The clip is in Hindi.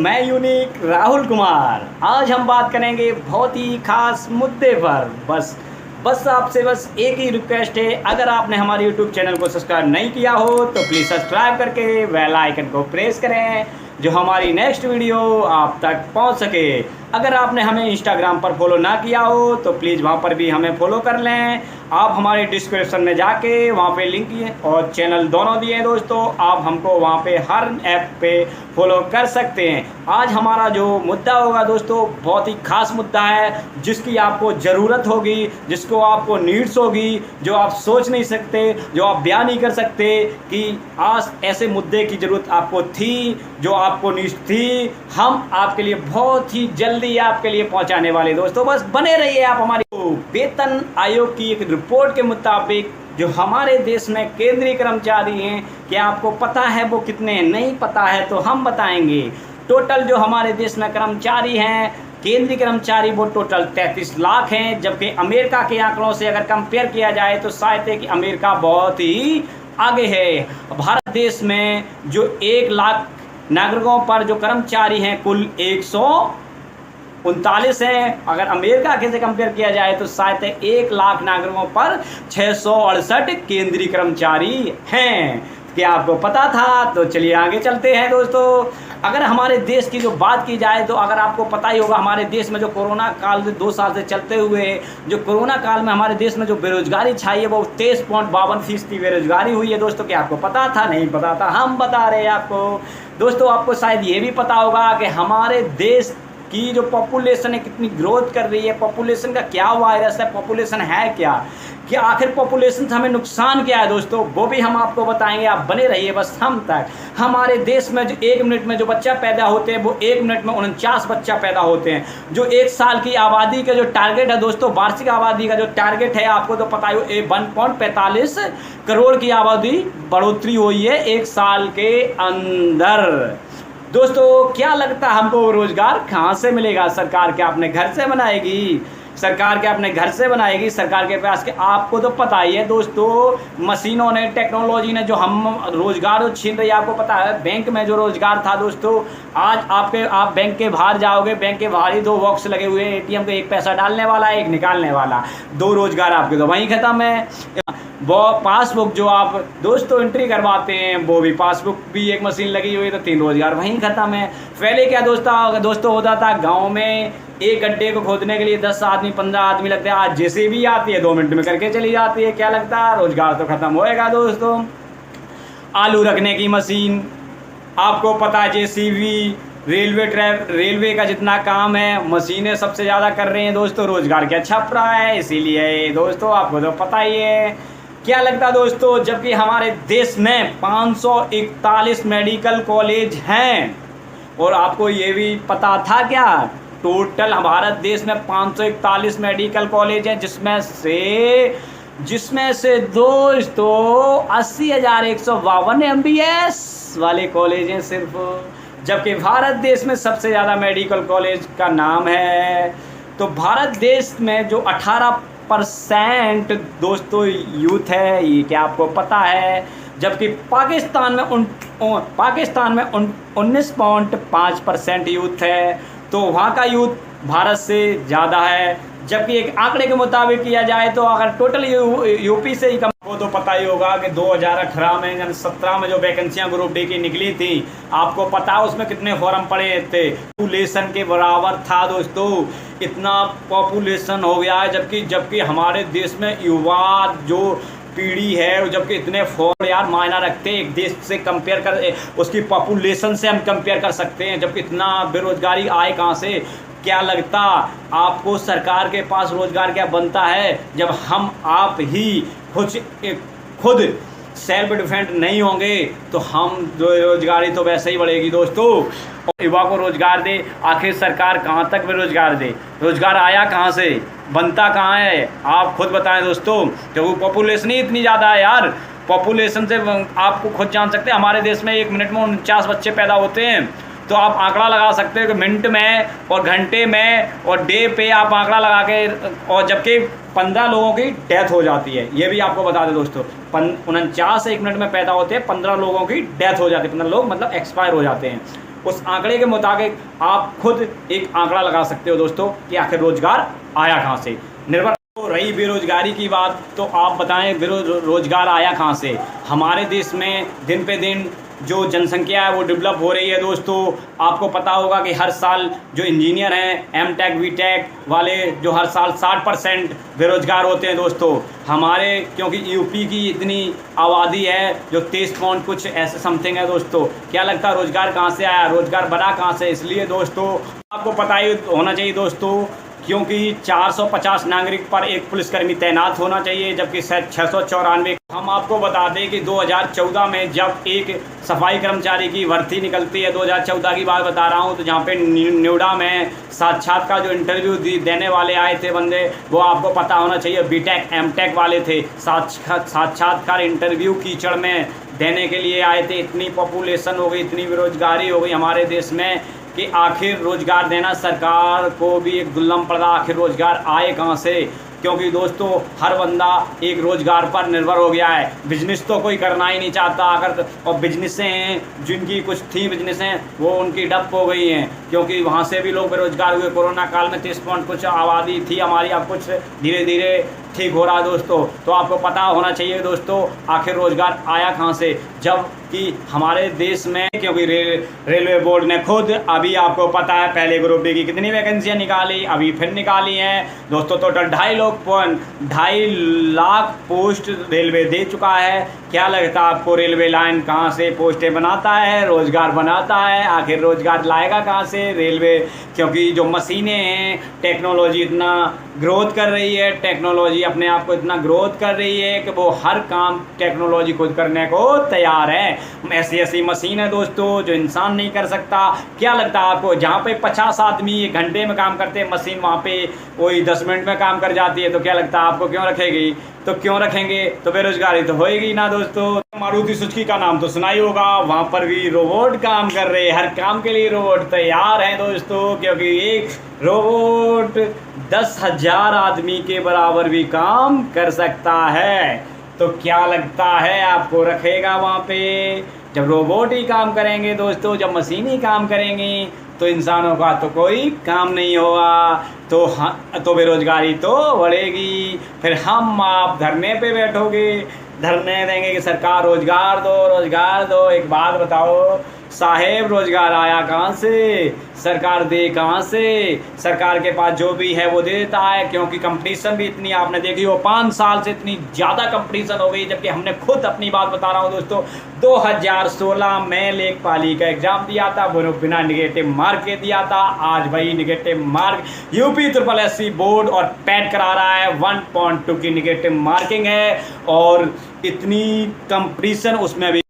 मैं यूनिक राहुल कुमार। आज हम बात करेंगे बहुत ही खास मुद्दे पर। बस आपसे एक ही रिक्वेस्ट है, अगर आपने हमारे यूट्यूब चैनल को सब्सक्राइब नहीं किया हो तो प्लीज़ सब्सक्राइब करके बेल आइकन को प्रेस करें, जो हमारी नेक्स्ट वीडियो आप तक पहुंच सके। अगर आपने हमें इंस्टाग्राम पर फॉलो ना किया हो तो प्लीज़ वहां पर भी हमें फॉलो कर लें। आप हमारे डिस्क्रिप्शन में जाके वहां पे लिंक और चैनल दोनों दिए हैं दोस्तों, आप हमको वहां पे हर ऐप पे फॉलो कर सकते हैं। आज हमारा जो मुद्दा होगा दोस्तों, बहुत ही खास मुद्दा है, जिसकी आपको ज़रूरत होगी, जिसको आपको नीड्स होगी, जो आप सोच नहीं सकते, जो आप बयान नहीं कर सकते कि आज ऐसे मुद्दे की ज़रूरत आपको थी, जो आपको नीड्स थी। हम आपके लिए बहुत ही जल्दी आपके लिए पहुंचाने वाले दोस्तों, बस बने रहिए आप हमारी। वेतन आयोग की एक रिपोर्ट के मुताबिक जो हमारे देश में केंद्रीय कर्मचारी हैं, क्या आपको पता है वो कितने हैं? नहीं पता है तो हम बताएंगे। टोटल जो हमारे देश में कर्मचारी हैं, केंद्रीय कर्मचारी, वो टोटल 33 लाख हैं, जबकि अमेरिका के आंकड़ों से अगर कंपेयर किया जाए तो शायद है कि अमेरिका बहुत ही आगे है। भारत देश में जो 1 लाख नागरिकों पर जो कर्मचारी हैं कुल 139 हैं। अगर अमेरिका के से कंपेयर किया जाए तो शायद 1 लाख नागरिकों पर 668 केंद्रीय कर्मचारी हैं। क्या आपको पता था? तो चलिए आगे चलते हैं दोस्तों। अगर हमारे देश की जो बात की जाए तो अगर आपको पता ही होगा, हमारे देश में जो कोरोना काल 2 साल से चलते हुए, जो कोरोना काल में हमारे देश में जो बेरोजगारी छाई है वो 23.52% बेरोजगारी हुई है दोस्तों। क्या आपको पता था? नहीं पता था, हम बता रहे हैं आपको। दोस्तों आपको शायद ये भी पता होगा कि हमारे देश की जो पॉपुलेशन है कितनी ग्रोथ कर रही है। पॉपुलेशन का क्या वायरस है, पॉपुलेशन है क्या, कि आखिर पॉपुलेशन से हमें नुकसान क्या है दोस्तों, वो भी हम आपको बताएंगे। आप बने रहिए बस हम तक। हमारे देश में जो 1 मिनट में जो बच्चा पैदा होते हैं वो 1 मिनट में 49 बच्चा पैदा होते हैं। जो 1 साल की आबादी का जो टारगेट है दोस्तों, वार्षिक आबादी का जो टारगेट है, आपको तो पता ही 1.45 करोड़ की आबादी बढ़ोतरी हुई है 1 साल के अंदर। दोस्तों क्या लगता है हमको रोजगार कहाँ से मिलेगा? सरकार क्या अपने घर से बनाएगी? सरकार क्या अपने घर से बनाएगी? सरकार के पास के आपको तो पता ही है दोस्तों, मशीनों ने, टेक्नोलॉजी ने जो हम रोजगार छीन रही है। आपको पता है बैंक में जो रोजगार था दोस्तों, आज आप बैंक के बाहर जाओगे, बैंक के बाहर ही 2 बॉक्स लगे हुए हैं, एटीएम का, एक पैसा डालने वाला, एक निकालने वाला। 2 रोजगार आपके तो वहीं खत्म है। वो पासबुक जो आप दोस्तों एंट्री करवाते हैं, वो भी पासबुक भी एक मशीन लगी हुई है, तो 3 रोजगार वहीं खत्म है। पहले क्या दोस्तों होता था, गांव में एक गड्ढे को खोदने के लिए 10 आदमी 15 आदमी लगते हैं। आज जेसीबी आती है, 2 मिनट में करके चली जाती है। क्या लगता है? रोजगार तो खत्म होएगा दोस्तों। आलू रखने की मशीन, आपको पता है जेसीबी, रेलवे का जितना काम है मशीनें सबसे ज़्यादा कर रही हैं दोस्तों। रोजगार क्या छप रहा है, इसीलिए दोस्तों आपको तो पता ही है। क्या लगता है दोस्तों, जबकि हमारे देश में 541 मेडिकल कॉलेज हैं, और आपको ये भी पता था क्या, टोटल भारत देश में 541 मेडिकल कॉलेज हैं, जिसमें से दोस्तों 80,152 MBS वाले कॉलेज हैं सिर्फ। जबकि भारत देश में सबसे ज़्यादा मेडिकल कॉलेज का नाम है। तो भारत देश में जो 18% दोस्तों यूथ है, ये क्या आपको पता है? जबकि पाकिस्तान में 19.5% यूथ है। तो वहाँ का यूथ भारत से ज़्यादा है। जबकि एक आंकड़े के मुताबिक किया जाए तो अगर टोटल यूपी से ही कम, वो तो पता ही होगा कि 2018 में यानी 17 में जो वैकेंसियां ग्रुप डी की निकली थी, आपको पता है उसमें कितने फॉर्म पड़े थे? पॉपुलेशन के बराबर था दोस्तों। इतना पॉपुलेशन हो गया है, जबकि हमारे देश में युवा जो पीढ़ी है, जबकि इतने फॉर्म यार मायना रखते हैं। एक देश से कंपेयर कर, उसकी पॉपुलेशन से हम कंपेयर कर सकते हैं, जबकि इतना बेरोजगारी आए कहाँ से? क्या लगता आपको सरकार के पास रोजगार क्या बनता है जब हम आप ही खुद सेल्फ डिफेंड नहीं होंगे? तो हम बेरोजगारी तो वैसे ही बढ़ेगी दोस्तों। और युवा को रोजगार दे, आखिर सरकार कहाँ तक बेरोजगार दे? रोजगार आया कहाँ से, बनता कहाँ है? आप खुद बताएं दोस्तों, क्योंकि पॉपुलेशन ही इतनी ज़्यादा है यार। पॉपुलेशन से आपको खुद जान सकते हैं, हमारे देश में 1 मिनट में 49 बच्चे पैदा होते हैं। तो आप आंकड़ा लगा सकते हो कि मिनट में और घंटे में और डे पे आप आंकड़ा लगा के, और जबकि 15 लोगों की डेथ हो जाती है। ये भी आपको बता दें दोस्तों, 49 1 मिनट में पैदा होते हैं, 15 लोगों की डेथ हो जाती है। 15 लोग मतलब एक्सपायर हो जाते हैं। उस आंकड़े के मुताबिक आप खुद एक आंकड़ा लगा सकते हो दोस्तों कि आखिर रोजगार आया कहाँ से। निर्भर तो रही बेरोजगारी की बात, तो आप बताएं रोजगार आया कहाँ से। हमारे देश में दिन पे दिन जो जनसंख्या है वो डेवलप हो रही है दोस्तों। आपको पता होगा कि हर साल जो इंजीनियर हैं एम टेक वी टेक वाले जो हर साल 60% बेरोजगार होते हैं दोस्तों हमारे, क्योंकि यूपी की इतनी आबादी है जो 23 पॉइंट कुछ ऐसे समथिंग है दोस्तों। क्या लगता है रोजगार कहाँ से आया, रोजगार बना कहाँ से। इसलिए दोस्तों आपको पता ही होना चाहिए दोस्तों, क्योंकि 450 नागरिक पर एक पुलिसकर्मी तैनात होना चाहिए, जबकि 694। हम आपको बता दें कि 2014 में जब एक सफाई कर्मचारी की भर्ती निकलती है, 2014 की बात बता रहा हूं, तो जहां पे नोएडा में साक्षात्कार जो इंटरव्यू देने वाले आए थे बंदे, वो आपको पता होना चाहिए बीटेक एमटेक वाले थे। साक्षात्कार इंटरव्यू कीचड़ में देने के लिए आए थे। इतनी पॉपुलेशन हो गई, इतनी बेरोजगारी हो गई हमारे देश में कि आखिर रोजगार देना सरकार को भी एक दुल्लम पड़ा। आखिर रोजगार आए कहाँ से, क्योंकि दोस्तों हर बंदा एक रोजगार पर निर्भर हो गया है। बिजनेस तो कोई करना ही नहीं चाहता, अगर और बिजनेसें हैं जिनकी कुछ थी बिजनेसें वो उनकी डप हो गई हैं, क्योंकि वहाँ से भी लोग बेरोजगार हुए। कोरोना काल में 30 पॉइंट कुछ आबादी थी हमारी, अब कुछ धीरे धीरे ठीक हो रहा है दोस्तों। तो आपको पता होना चाहिए दोस्तों आखिर रोजगार आया कहाँ से, जब कि हमारे देश में, क्योंकि रेलवे बोर्ड ने खुद अभी आपको पता है पहले ग्रुप बी की कितनी वैकेंसियां निकाली, अभी फिर निकाली हैं दोस्तों। टोटल 2.5 लाख पोस्ट रेलवे दे चुका है। क्या लगता है आपको रेलवे लाइन कहाँ से पोस्टें बनाता है, रोजगार बनाता है। आखिर रोजगार लाएगा कहाँ से रेलवे, क्योंकि जो मशीनें हैं, टेक्नोलॉजी इतना ग्रोथ कर रही है, टेक्नोलॉजी अपने आप को इतना ग्रोथ कर रही है कि वो हर काम टेक्नोलॉजी खुद करने को तैयार है। ऐसी ऐसी मशीन है दोस्तों जो इंसान नहीं कर सकता। क्या लगता है आपको, जहाँ पे 50 आदमी 1 घंटे में काम करते हैं मशीन, वहाँ पे वही 10 मिनट में काम कर जाती है। तो क्या लगता है आपको क्यों रखेगी, तो क्यों रखेंगे, तो बेरोजगारी तो होएगी ना दोस्तों। मारुति सुजुकी का नाम तो सुना ही होगा, वहाँ पर भी रोबोट काम कर रहे हैं। हर काम के लिए रोबोट तैयार है दोस्तों, क्योंकि एक रोबोट 10,000 आदमी के बराबर भी काम कर सकता है। तो क्या लगता है आपको रखेगा वहाँ पे, जब रोबोट ही काम करेंगे दोस्तों, जब मशीन ही काम करेंगी, तो इंसानों का तो कोई काम नहीं होगा, तो बेरोजगारी तो बढ़ेगी। फिर हम आप धरने पे बैठोगे, धरने देंगे कि सरकार रोजगार दो, रोजगार दो। एक बात बताओ साहेब, रोजगार आया कहाँ से, सरकार दे कहाँ से। सरकार के पास जो भी है वो दे देता है, क्योंकि कंपटीशन भी इतनी आपने देखी हो, 5 साल से इतनी ज़्यादा कंपटीशन हो गई। जबकि हमने खुद अपनी बात बता रहा हूँ दोस्तों, 2016 में लेखपाली का एग्जाम दिया था, वो बिना निगेटिव मार्क के दिया था। आज वही negative mark UP SSSC board और पैड करा रहा है, 1.2 की निगेटिव मार्किंग है, और इतनी कंपटीशन उसमें भी